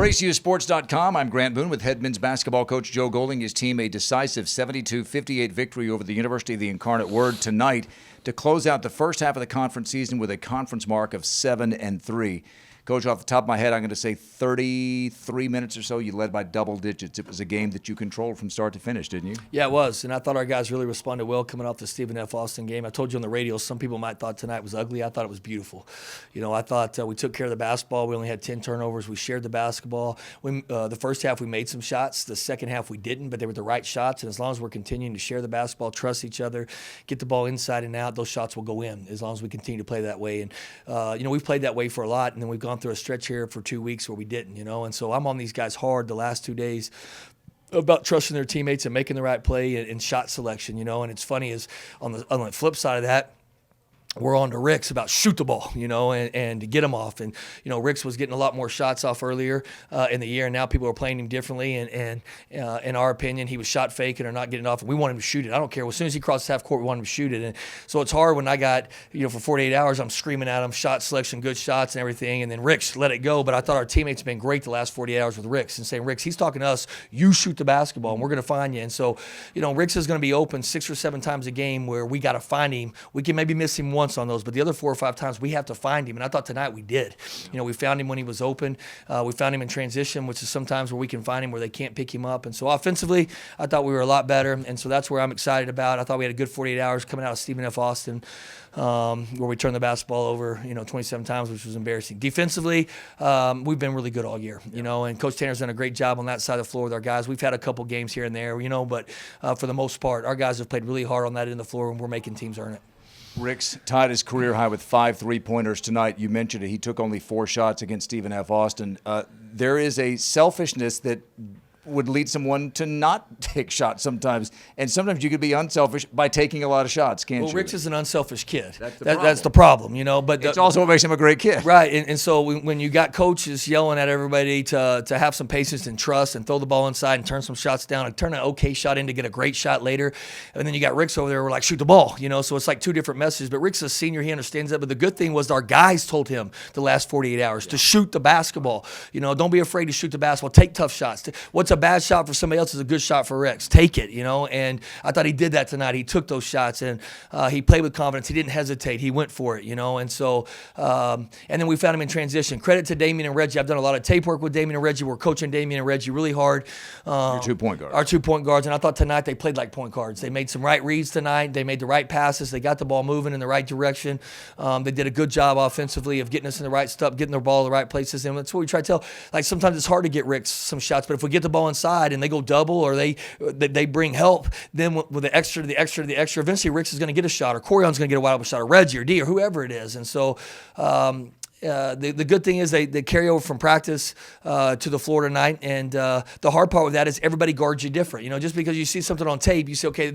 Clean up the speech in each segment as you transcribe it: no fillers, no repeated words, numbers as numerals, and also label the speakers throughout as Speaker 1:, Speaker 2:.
Speaker 1: RaceUSports.com. I'm Grant Boone with head men's basketball coach Joe Golding. His team a decisive 72-58 victory over the University of the Incarnate Word tonight to close out the first half of the conference season with a conference mark of 7-3. Coach, off the top of my head, I'm going to say 33 minutes or so, you led by double digits. It was a game that you controlled from start to finish, didn't you?
Speaker 2: Yeah, it was, and I thought our guys really responded well coming off the Stephen F. Austin game. I told you on the radio, some people might thought tonight was ugly. I thought it was beautiful. You know, I thought we took care of the basketball. We only had 10 turnovers. We shared the basketball. The first half we made some shots. The second half we didn't, but they were the right shots, and as long as we're continuing to share the basketball, trust each other, get the ball inside and out, those shots will go in as long as we continue to play that way. And, you know, we've played that way for a lot, and then we've gone through a stretch here for 2 weeks where we didn't, you know. And so I'm on these guys hard the last 2 days about trusting their teammates and making the right play and shot selection, you know. And it's funny is on the flip side of that, we're on to Ricks about shoot the ball, you know, and to get him off. And, you know, Ricks was getting a lot more shots off earlier in the year, and now people are playing him differently. And in our opinion, he was shot faking or not getting off, and we want him to shoot it. I don't care. As soon as he crosses half court, we want him to shoot it. And so it's hard when I got, you know, for 48 hours, I'm screaming at him, shot selection, good shots and everything, and then Ricks let it go. But I thought our teammates have been great the last 48 hours with Ricks and saying, Ricks, he's talking to us, you shoot the basketball, and we're going to find you. And so, you know, Ricks is going to be open 6 or 7 times a game where we got to find him. We can maybe miss him once on those, but the other 4 or 5 times we have to find him, and I thought tonight we did. You know, we found him when he was open. We found him in transition, which is sometimes where we can find him where they can't pick him up. And so offensively, I thought we were a lot better, and so that's where I'm excited about. I thought we had a good 48 hours coming out of Stephen F. Austin, where we turned the basketball over, you know, 27 times, which was embarrassing. Defensively, we've been really good all year, you know, and Coach Tanner's done a great job on that side of the floor with our guys. We've had a couple games here and there, you know, but for the most part, our guys have played really hard on that end of the floor, and we're making teams earn it.
Speaker 1: Ricks tied his career high with 5 3-pointers tonight. You mentioned it. He took only 4 shots against Stephen F. Austin. There is a selfishness that would lead someone to not take shots sometimes. And sometimes you could be unselfish by taking a lot of shots, can't you?
Speaker 2: Well, Ricks is an unselfish kid.
Speaker 1: That's
Speaker 2: the problem, you know. But
Speaker 1: it's also what makes him a great kid.
Speaker 2: Right, and so when you got coaches yelling at everybody to have some patience and trust and throw the ball inside and turn some shots down and turn an okay shot in to get a great shot later, and then you got Ricks over there, we're like, shoot the ball, you know. So it's like 2 different messages. But Ricks is a senior, he understands that. But the good thing was our guys told him the last 48 hours to shoot the basketball. You know, don't be afraid to shoot the basketball. Take tough shots. What's a bad shot for somebody else is a good shot for Ricks. Take it, you know. And I thought he did that tonight. He took those shots, and he played with confidence. He didn't hesitate. He went for it, you know. And so, and then we found him in transition. Credit to Damian and Reggie. I've done a lot of tape work with Damian and Reggie. We're coaching Damian and Reggie really hard.
Speaker 1: Your 2-point guards.
Speaker 2: Our 2-point guards. And I thought tonight they played like point guards. They made some right reads tonight. They made the right passes. They got the ball moving in the right direction. They did a good job offensively of getting us in the right stuff, getting the ball in the right places. And that's what we try to tell. Like sometimes it's hard to get Ricks some shots, but if we get the ball inside and they go double or they bring help, then with the extra, eventually Ricks is going to get a shot, or Corion's going to get a wide open shot, or Reggie or D or whoever it is. And so the good thing is they carry over from practice to the floor tonight, and the hard part with that is everybody guards you different. You know, just because you see something on tape, you say, okay,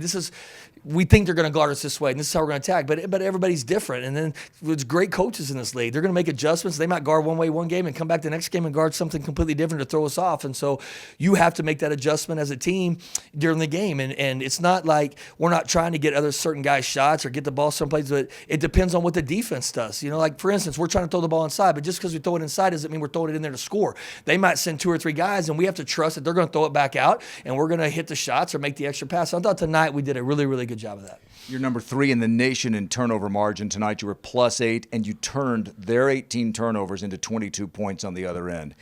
Speaker 2: we think they're going to guard us this way, and this is how we're going to attack. But everybody's different, and then there's great coaches in this league. They're going to make adjustments. They might guard one way one game and come back the next game and guard something completely different to throw us off. And so you have to make that adjustment as a team during the game. And it's not like we're not trying to get other certain guys shots or get the ball someplace, but it depends on what the defense does. You know, like for instance, we're trying to throw the ball inside, but just because we throw it inside doesn't mean we're throwing it in there to score. They might send 2 or 3 guys, and we have to trust that they're going to throw it back out, and we're going to hit the shots or make the extra pass. I thought tonight we did a really, really good job of that.
Speaker 1: You're number 3 in the nation in turnover margin tonight. You were +8, and you turned their 18 turnovers into 22 points on the other end.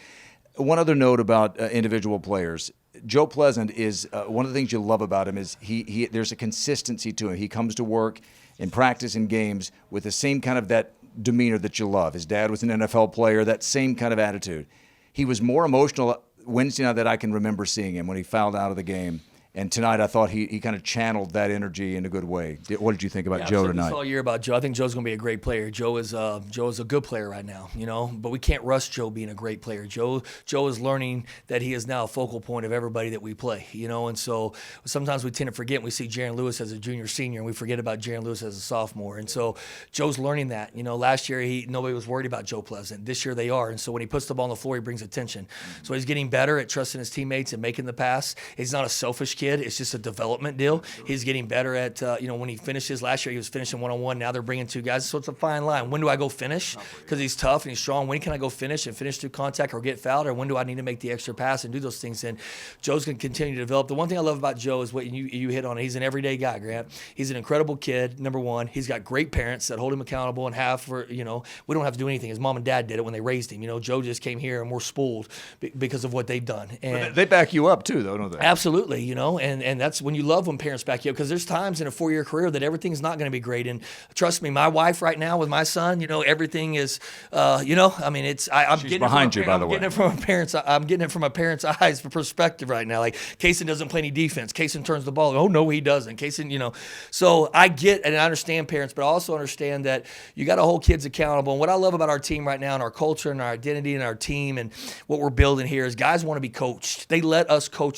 Speaker 1: One other note about individual players. Joe Pleasant is one of the things you love about him is he there's a consistency to him. He comes to work in practice and games with the same kind of that demeanor that you love. His dad was an NFL player, that same kind of attitude. He was more emotional Wednesday night that I can remember seeing him when he fouled out of the game. And tonight, I thought he kind of channeled that energy in a good way. What did you think about Joe tonight?
Speaker 2: I've said all year about Joe. I think Joe's going to be a great player. Joe is a good player right now, you know. But we can't rush Joe being a great player. Joe is learning that he is now a focal point of everybody that we play, you know. And so sometimes we tend to forget. We see Jaron Lewis as a junior, senior, and we forget about Jaron Lewis as a sophomore. And so Joe's learning that. You know, last year nobody was worried about Joe Pleasant. This year they are. And so when he puts the ball on the floor, he brings attention. So he's getting better at trusting his teammates and making the pass. He's not a selfish kid. kid. It's just a development deal. He's getting better at, when he finishes last year, he was finishing one-on-one. Now they're bringing two guys. So it's a fine line. When do I go finish? Because he's tough and he's strong. When can I go finish and finish through contact or get fouled? Or when do I need to make the extra pass and do those things? And Joe's going to continue to develop. The one thing I love about Joe is what you hit on. He's an everyday guy, Grant. He's an incredible kid, number one. He's got great parents that hold him accountable and have for, we don't have to do anything. His mom and dad did it when they raised him. Joe just came here and we're spoiled because of what they've done. And
Speaker 1: they back you up too, though, don't they?
Speaker 2: Absolutely, and that's when you love when parents back you up, because there's times in a 4-year career that everything's not going to be great. And trust me, my wife right now with my son, everything is, I'm
Speaker 1: She's
Speaker 2: getting
Speaker 1: behind you, by the way.
Speaker 2: I'm getting it from a parent's eyes perspective right now. Like Kaysen doesn't play any defense. Kaysen turns the ball. Oh no, he doesn't. Kaysen, So I get and I understand parents, but I also understand that you got to hold kids accountable. And what I love about our team right now and our culture and our identity and our team and what we're building here is guys want to be coached. They let us coach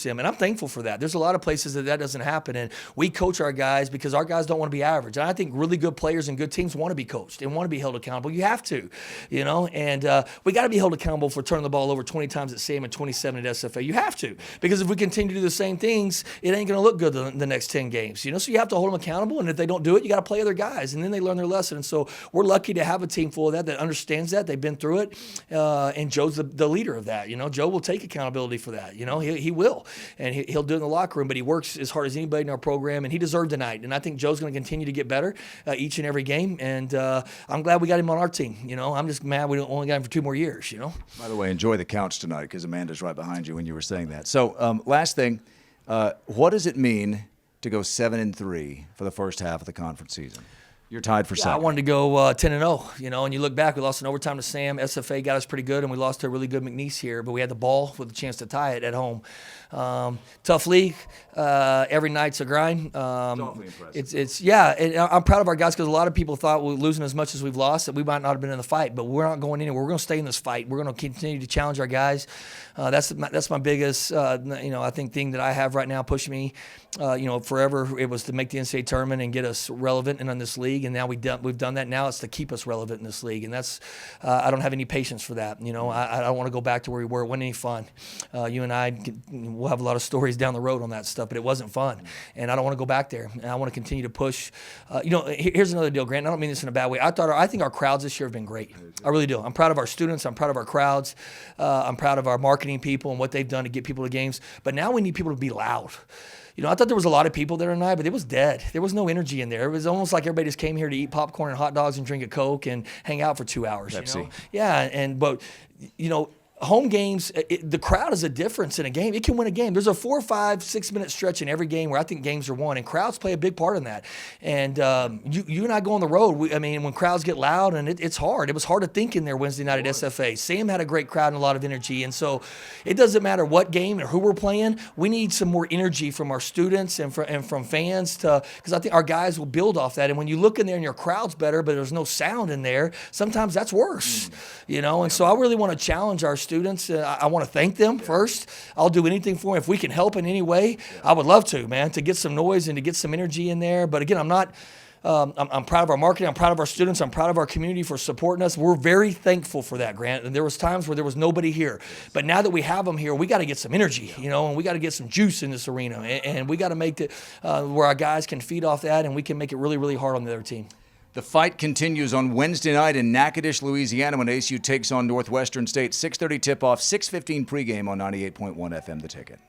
Speaker 2: them, and I'm thankful for that. There's a lot of places that doesn't happen, and we coach our guys because our guys don't want to be average. And I think really good players and good teams want to be coached and want to be held accountable. You have to, and we got to be held accountable for turning the ball over 20 times at SAM and 27 at SFA. You have to, because if we continue to do the same things, it ain't going to look good the next 10 games. So you have to hold them accountable, and if they don't do it, you got to play other guys, and then they learn their lesson. And so we're lucky to have a team full of that understands that. They've been through it, and Joe's the leader of that. Joe will take accountability for that. He will, and he'll do it in the locker room, but he works as hard as anybody in our program, and he deserved tonight. And I think Joe's going to continue to get better each and every game, and I'm glad we got him on our team. I'm just mad we only got him for 2 more years.
Speaker 1: By the way, enjoy the couch tonight because Amanda's right behind you when you were saying that. So last thing, what does it mean to go 7-3 for the first half of the conference season? You're tied for second.
Speaker 2: I wanted to go 10-0, and you look back, we lost in overtime to Sam. SFA got us pretty good, and we lost to a really good McNeese here, but we had the ball with a chance to tie it at home. Tough league. Every night's a grind.
Speaker 1: It's awfully impressive.
Speaker 2: And I'm proud of our guys because a lot of people thought we were losing as much as we've lost that we might not have been in the fight, but we're not going anywhere. We're going to stay in this fight. We're going to continue to challenge our guys. That's my biggest, I think thing that I have right now pushing me. Forever it was to make the NCAA tournament and get us relevant in this league, and now we've done that. Now it's to keep us relevant in this league, and that's I don't have any patience for that. I don't want to go back to where we were. It wasn't any fun. You and I, we'll have a lot of stories down the road on that stuff, but it wasn't fun, and I don't want to go back there. And I want to continue to push. Here's another deal, Grant. I don't mean this in a bad way. I think our crowds this year have been great. I really do. I'm proud of our students. I'm proud of our crowds. I'm proud of our marketing people and what they've done to get people to games. But now we need people to be loud. I thought there was a lot of people there tonight, but it was dead. There was no energy in there. It was almost like everybody just came here to eat popcorn and hot dogs and drink a Coke and hang out for 2 hours.
Speaker 1: Pepsi.
Speaker 2: Yeah, but home games, the crowd is a difference in a game. It can win a game. There's a 4, 5, 6 minute stretch in every game where I think games are won, and crowds play a big part in that. And you and I go on the road. When crowds get loud, and it's hard. It was hard to think in there Wednesday night at SFA. Sam had a great crowd and a lot of energy, and so it doesn't matter what game or who we're playing. We need some more energy from our students and from fans because I think our guys will build off that. And when you look in there and your crowd's better, but there's no sound in there, sometimes that's worse. And so I really want to challenge our students. I want to thank them first. I'll do anything for them. If we can help in any way, I would love to, man, to get some noise and to get some energy in there. But again, I'm not I'm proud of our marketing. I'm proud of our students. I'm proud of our community for supporting us. We're very thankful for that, Grant. And there was times where there was nobody here. But now that we have them here, we got to get some energy, and we got to get some juice in this arena. And we got to make it where our guys can feed off that, and we can make it really, really hard on the other team.
Speaker 1: The fight continues on Wednesday night in Natchitoches, Louisiana, when ASU takes on Northwestern State. 6:30 tip-off, 6:15 pregame on 98.1 FM The Ticket.